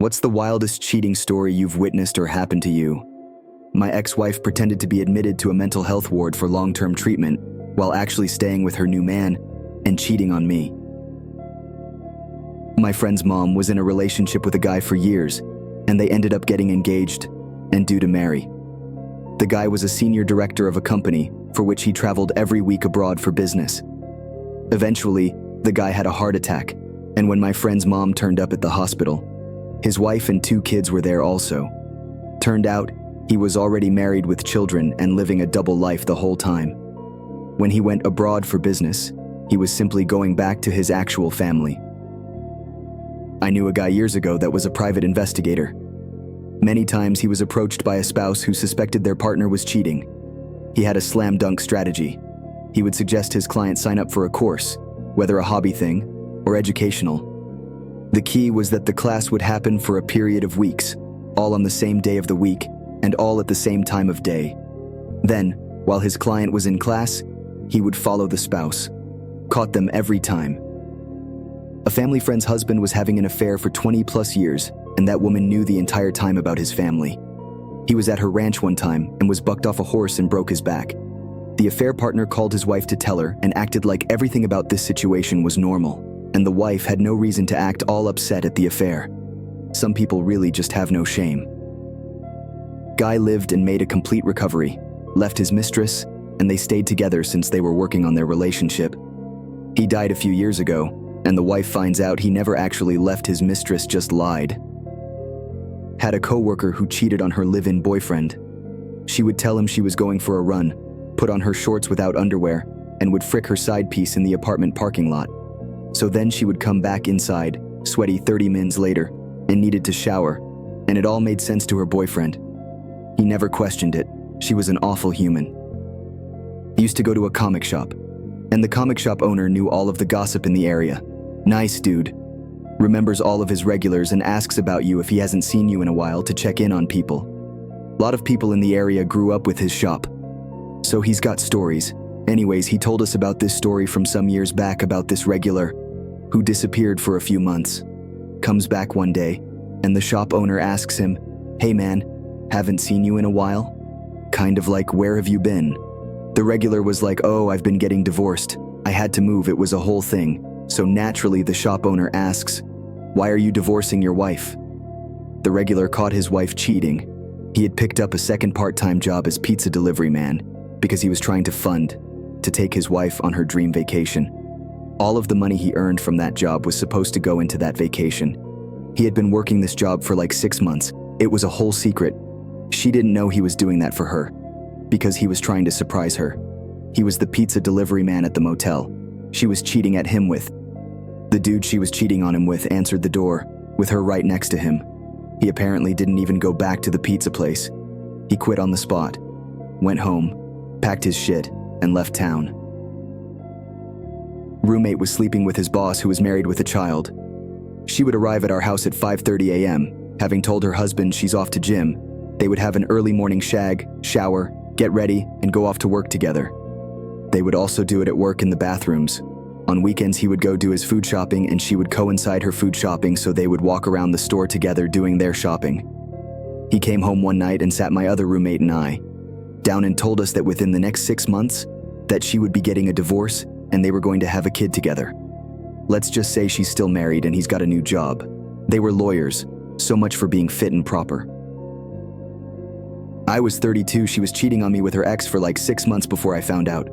What's the wildest cheating story you've witnessed or happened to you? My ex-wife pretended to be admitted to a mental health ward for long-term treatment while actually staying with her new man and cheating on me. My friend's mom was in a relationship with a guy for years, and they ended up getting engaged and due to marry. The guy was a senior director of a company for which he traveled every week abroad for business. Eventually, the guy had a heart attack, and when my friend's mom turned up at the hospital, his wife and 2 kids were there also. Turned out, he was already married with children and living a double life the whole time. When he went abroad for business, he was simply going back to his actual family. I knew a guy years ago that was a private investigator. Many times he was approached by a spouse who suspected their partner was cheating. He had a slam dunk strategy. He would suggest his client sign up for a course, whether a hobby thing or educational. The key was that the class would happen for a period of weeks, all on the same day of the week, and all at the same time of day. Then, while his client was in class, he would follow the spouse. Caught them every time. A family friend's husband was having an affair for 20+ years, and that woman knew the entire time about his family. He was at her ranch one time and was bucked off a horse and broke his back. The affair partner called his wife to tell her and acted like everything about this situation was normal, and the wife had no reason to act all upset at the affair. Some people really just have no shame. Guy lived and made a complete recovery, left his mistress, and they stayed together since they were working on their relationship. He died a few years ago, and the wife finds out he never actually left his mistress, just lied. Had a coworker who cheated on her live-in boyfriend. She would tell him she was going for a run, put on her shorts without underwear, and would frick her side piece in the apartment parking lot. So then she would come back inside, sweaty 30 minutes later, and needed to shower, and it all made sense to her boyfriend. He never questioned it. She was an awful human. He used to go to a comic shop, and the comic shop owner knew all of the gossip in the area. Nice dude. Remembers all of his regulars and asks about you if he hasn't seen you in a while to check in on people. A lot of people in the area grew up with his shop, so he's got stories. Anyways, he told us about this story from some years back about this regular who disappeared for a few months. Comes back one day, and the shop owner asks him, "Hey man, haven't seen you in a while?" Kind of like, "Where have you been?" The regular was like, "Oh, I've been getting divorced. I had to move, it was a whole thing." So naturally the shop owner asks, "Why are you divorcing your wife?" The regular caught his wife cheating. He had picked up a second part-time job as pizza delivery man because he was trying to fund to take his wife on her dream vacation. All of the money he earned from that job was supposed to go into that vacation. He had been working this job for like 6 months. It was a whole secret. She didn't know he was doing that for her because he was trying to surprise her. He was the pizza delivery man at the motel she was cheating at him with. The dude she was cheating on him with answered the door, with her right next to him. He apparently didn't even go back to the pizza place. He quit on the spot, went home, packed his shit, and left town. Roommate was sleeping with his boss who was married with a child. She would arrive at our house at 5:30 a.m., having told her husband she's off to gym. They would have an early morning shag, shower, get ready, and go off to work together. They would also do it at work in the bathrooms. On weekends he would go do his food shopping and she would coincide her food shopping, so they would walk around the store together doing their shopping. He came home one night and sat my other roommate and I down and told us that within the next 6 months that she would be getting a divorce and they were going to have a kid together. Let's just say she's still married and he's got a new job. They were lawyers, so much for being fit and proper. I was 32, she was cheating on me with her ex for like 6 months before I found out.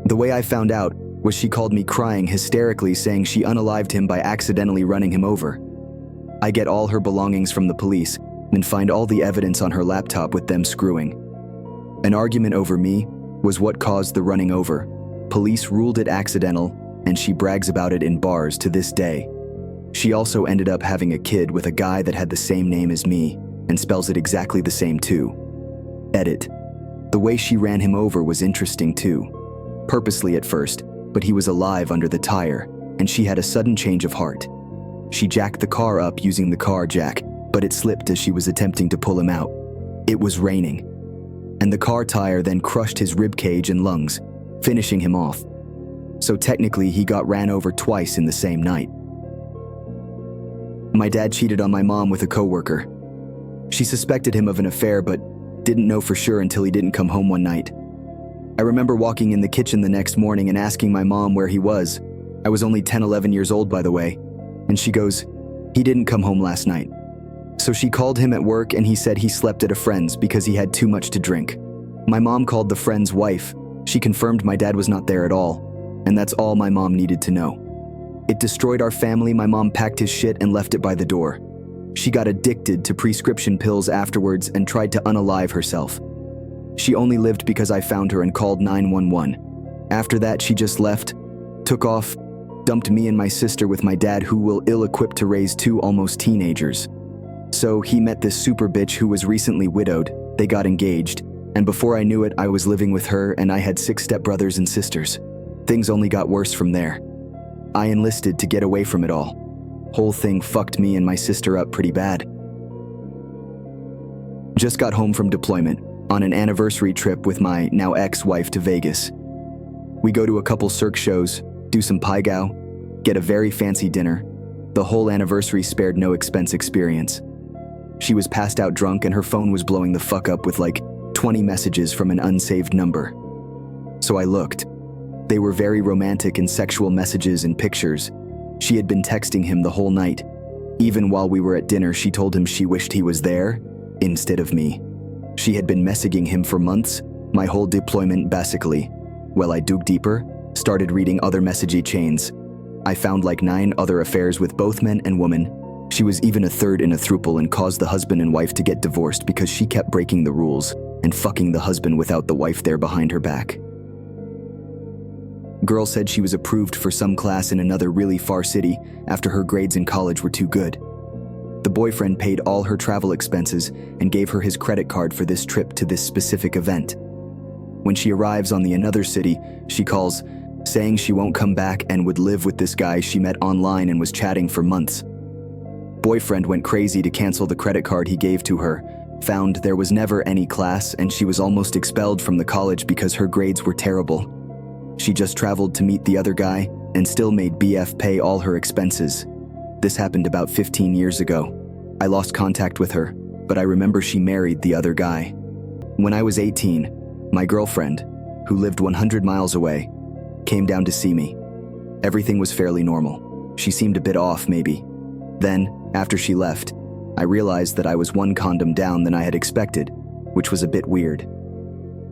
The way I found out was she called me crying hysterically saying she unalived him by accidentally running him over. I get all her belongings from the police and find all the evidence on her laptop with them screwing. An argument over me was what caused the running over. Police ruled it accidental, and she brags about it in bars to this day. She also ended up having a kid with a guy that had the same name as me and spells it exactly the same too. Edit. The way she ran him over was interesting too. Purposely at first, but he was alive under the tire, and she had a sudden change of heart. She jacked the car up using the car jack, but it slipped as she was attempting to pull him out. It was raining, and the car tire then crushed his rib cage and lungs, finishing him off. So technically he got ran over twice in the same night. My dad cheated on my mom with a coworker. She suspected him of an affair but didn't know for sure until he didn't come home one night. I remember walking in the kitchen the next morning and asking my mom where he was. I was only 10, 11 years old, by the way. And she goes, "He didn't come home last night." So she called him at work and he said he slept at a friend's because he had too much to drink. My mom called the friend's wife. She confirmed my dad was not there at all. And that's all my mom needed to know. It destroyed our family. My mom packed his shit and left it by the door. She got addicted to prescription pills afterwards and tried to unalive herself. She only lived because I found her and called 911. After that, she just left, took off, dumped me and my sister with my dad, who was ill-equipped to raise two almost teenagers. So he met this super bitch who was recently widowed. They got engaged, and before I knew it, I was living with her and I had 6 stepbrothers and sisters. Things only got worse from there. I enlisted to get away from it all. Whole thing fucked me and my sister up pretty bad. Just got home from deployment on an anniversary trip with my now ex-wife to Vegas. We go to a couple Cirque shows, do some pai gow, get a very fancy dinner. The whole anniversary spared no expense experience. She was passed out drunk and her phone was blowing the fuck up with like 20 messages from an unsaved number. So I looked. They were very romantic and sexual messages and pictures. She had been texting him the whole night. Even while we were at dinner, she told him she wished he was there instead of me. She had been messaging him for months, my whole deployment basically. Well, I dug deeper, started reading other messagey chains. I found like 9 other affairs with both men and women. She was even a third in a throuple and caused the husband and wife to get divorced because she kept breaking the rules and fucking the husband without the wife there behind her back. Girl said she was approved for some class in another really far city after her grades in college were too good. The boyfriend paid all her travel expenses and gave her his credit card for this trip to this specific event. When she arrives on the another city, she calls, saying she won't come back and would live with this guy she met online and was chatting for months. Boyfriend went crazy to cancel the credit card he gave to her, found there was never any class and she was almost expelled from the college because her grades were terrible. She just traveled to meet the other guy and still made BF pay all her expenses. This happened about 15 years ago. I lost contact with her, but I remember she married the other guy. When I was 18, my girlfriend, who lived 100 miles away, came down to see me. Everything was fairly normal. She seemed a bit off, maybe. Then, after she left, I realized that I was 1 condom down than I had expected, which was a bit weird.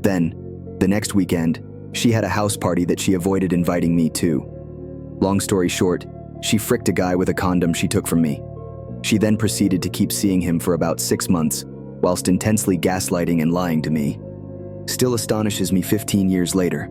Then, the next weekend, she had a house party that she avoided inviting me to. Long story short, she fricked a guy with a condom she took from me. She then proceeded to keep seeing him for about 6 months, whilst intensely gaslighting and lying to me. Still astonishes me 15 years later.